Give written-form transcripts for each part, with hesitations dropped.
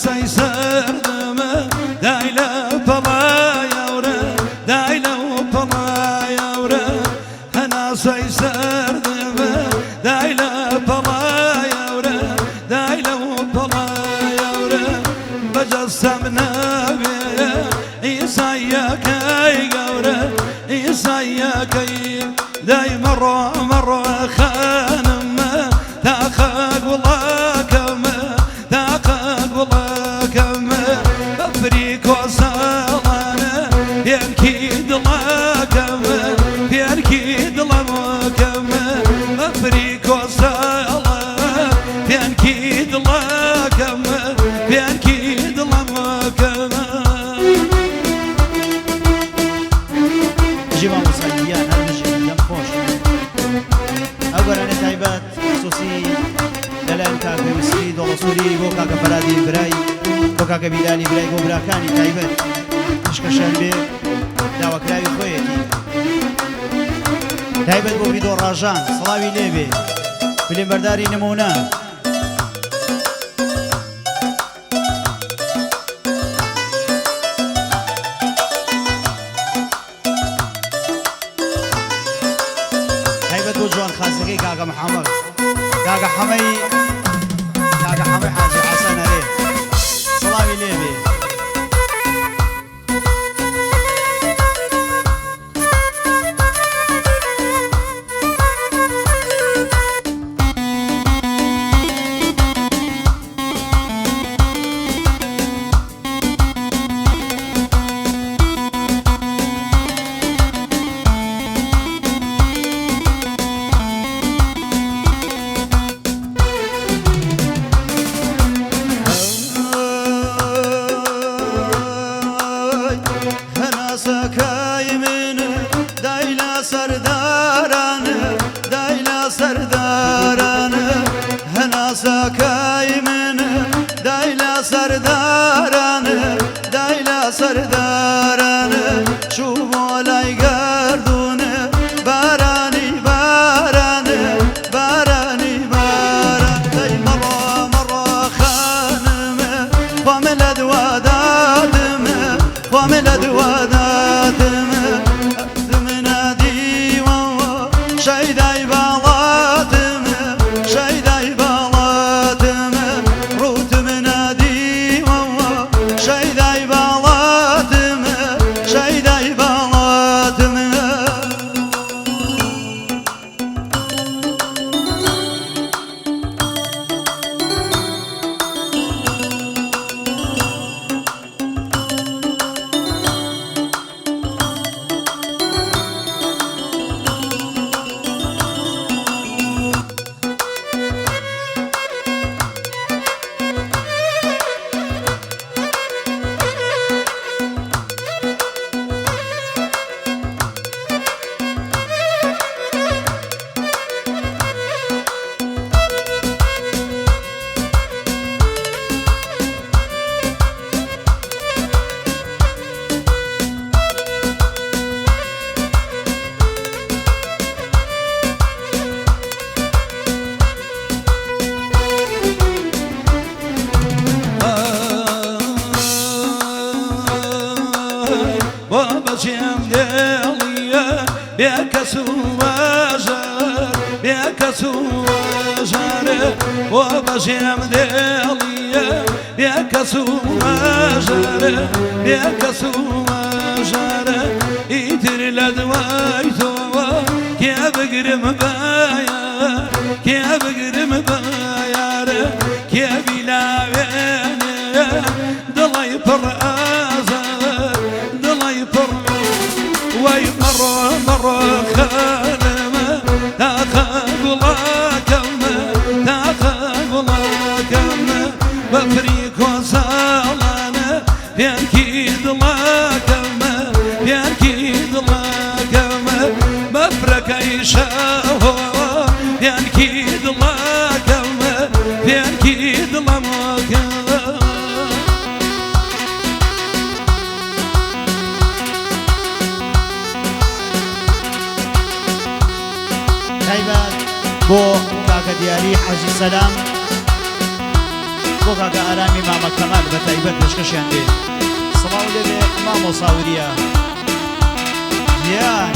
هەناسەی سەردەمە دای لە پەڵایەورە دای لە پەڵایەورە هەناسەی سەردەمە دای لە پەڵایەورە دای لە پەڵایەورە بەجەستەم ناوێ ئیسایەکەی گەورە ئیسایەکەی دای مەڕۆ مەڕۆ خانمە تاقە گوڵەکەمە تاقە گوڵەکەمە بەفری کۆسەڵانە پێرکی دڵەکەمە پێرکی دڵەمەکەمە بەفری کۆسەڵە پێرکی دڵەکەمە پێرکی دڵەمەکەمە جیوان وساییان هەرمژی لەم خۆش ئەو گەرانە تایبەت خصوصی لەلایەن کاکە ویسری دۆڵەسووری بۆ کاکە فەرادی برای بۆ کاکە بیلالی برای بۆ براکانی تایبەت پشکەشان بێ داواکراوی خۆیەتی تایبەت بۆ ڤیدۆ ڕاژان سڵاوی لێبێ فیلمبەرداری نمونە تایبەت بۆ جوان خازەکەی کاکە محەمەد کاکە حەمەی حاجی حەسەنە لێ سڵاوی لێبێ هەناسەکەی من دایلا سەردارانە دایلا سەردارانە هەناسەکەی من دایلا سەردارانە دایلا سەردارانە چوو بۆ لای گەردوونە بارانی بارانە بارانی باران دەی مەڕۆ مەڕۆ خانمە خۆمە لە دووادادمە خۆمە لە دووادادمە ئەدمنە دیوەوە شەیدای باڵاتمە شەیدای باڵاتمە ڕوتمنە دیوەوە شەیدای باڵاتمە شەیدای باڵاتمە بابەچێم دێڵیە بێکەس و وەژەر بێکەس و وەژەرە بابەچێم دێڵیە بێکەس و وەژەرە بێکەس و وەژەرە ئیتر لە دوای تۆوە کێ بگرم بەیار کێ بگرم بەیارە کێ بیلاوێنێ دڵی پڕ ئازار دڵی پڕ وای مەڕۆ مەڕۆ خانمە تاقە گوڵەکەمە تاقە گوڵەکەمە بەفری کۆسەڵانە پێرکی دڵەکەمە پێرکی دڵەکەمە بەفرەکەی شەوە پێرکی دڵەکەمە پێرکی دڵەمەکەمە تایبەت بۆ کاکە دیاری حاجی سەلام بۆ بۆ کاکە ئارامی مامە کەمال بە تایبەت پێشکەشیان دێ سڵاو لێبێ مامۆستا وریا گیان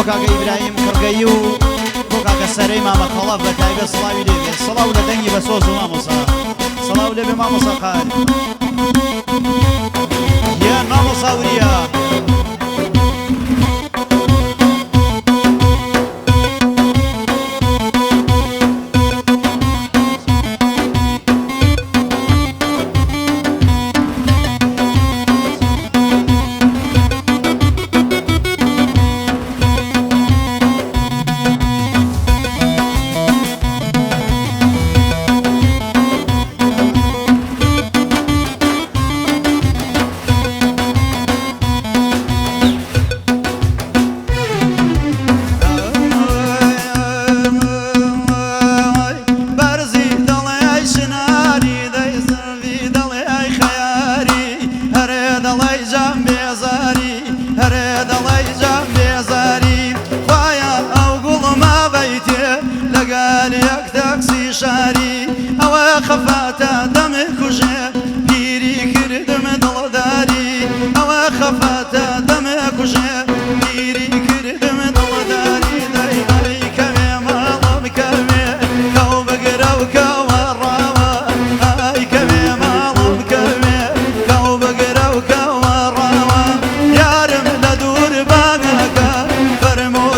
کاکە ئیبراهیم کوڕگەیی و بۆ کاکە سەرەی مامە خەڵەف بە تایبەت سڵاوی لێبێ سڵاو لە دەنگی بە سۆز و مامۆسا سڵاو لێبێ مامۆسا قار یان مامۆسا وریا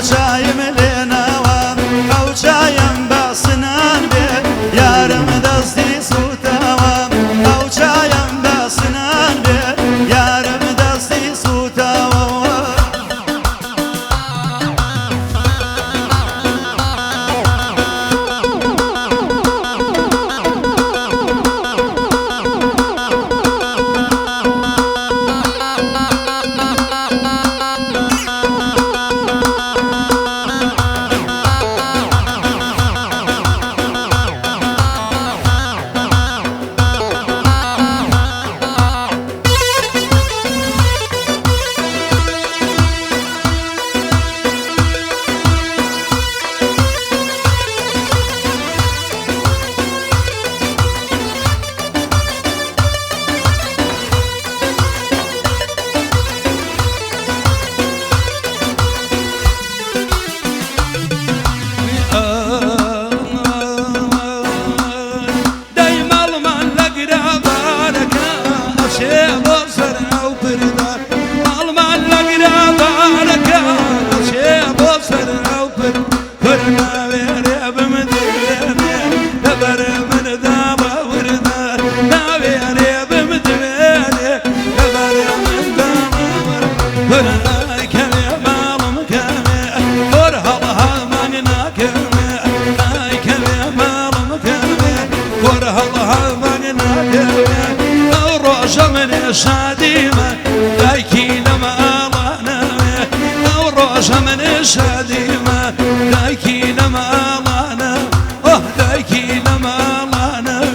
چایم لێناوە ئەو چایم بە سنان بێ یارم دەستی سوتاوە ئەو چایم بە سنان بێ یارم دەستی سوتاوە شاديمة دايكي لما أضانا أو روجة من شاديمة دايكي لما أضانا دايكي لما أضانا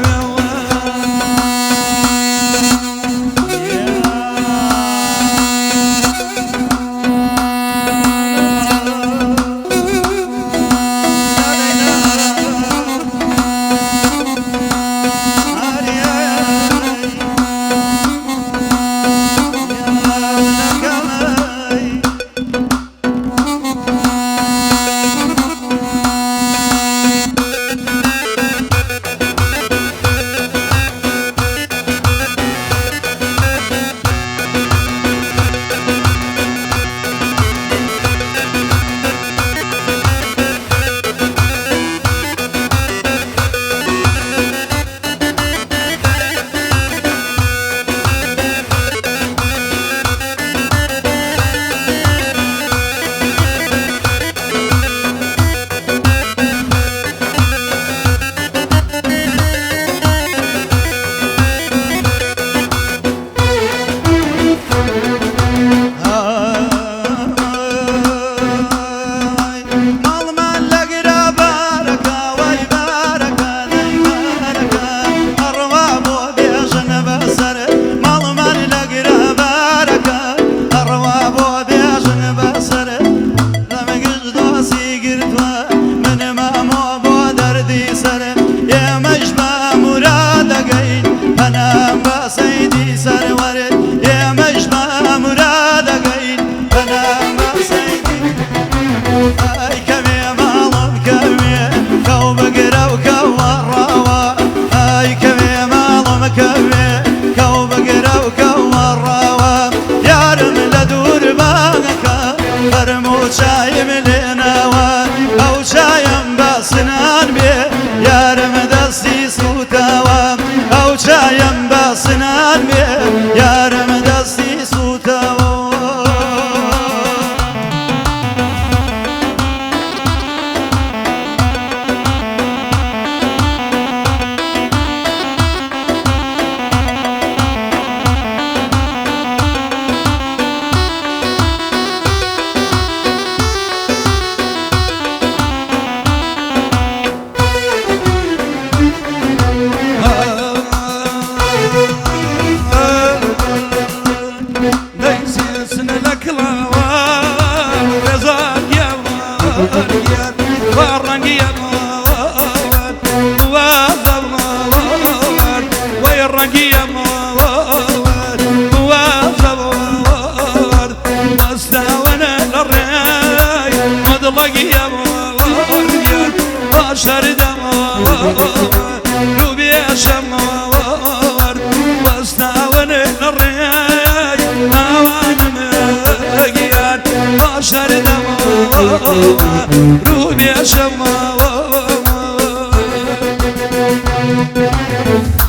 شردم روبي شما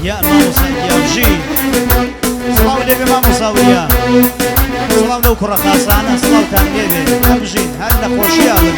يا ماموسا يا بژین سڵاو لێبێ مامۆسا وریا سڵاو لەو کوڕە خاسانە سڵاوتان لێبێ هەر بژین هەر نەخۆشییا بن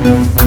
Thank you.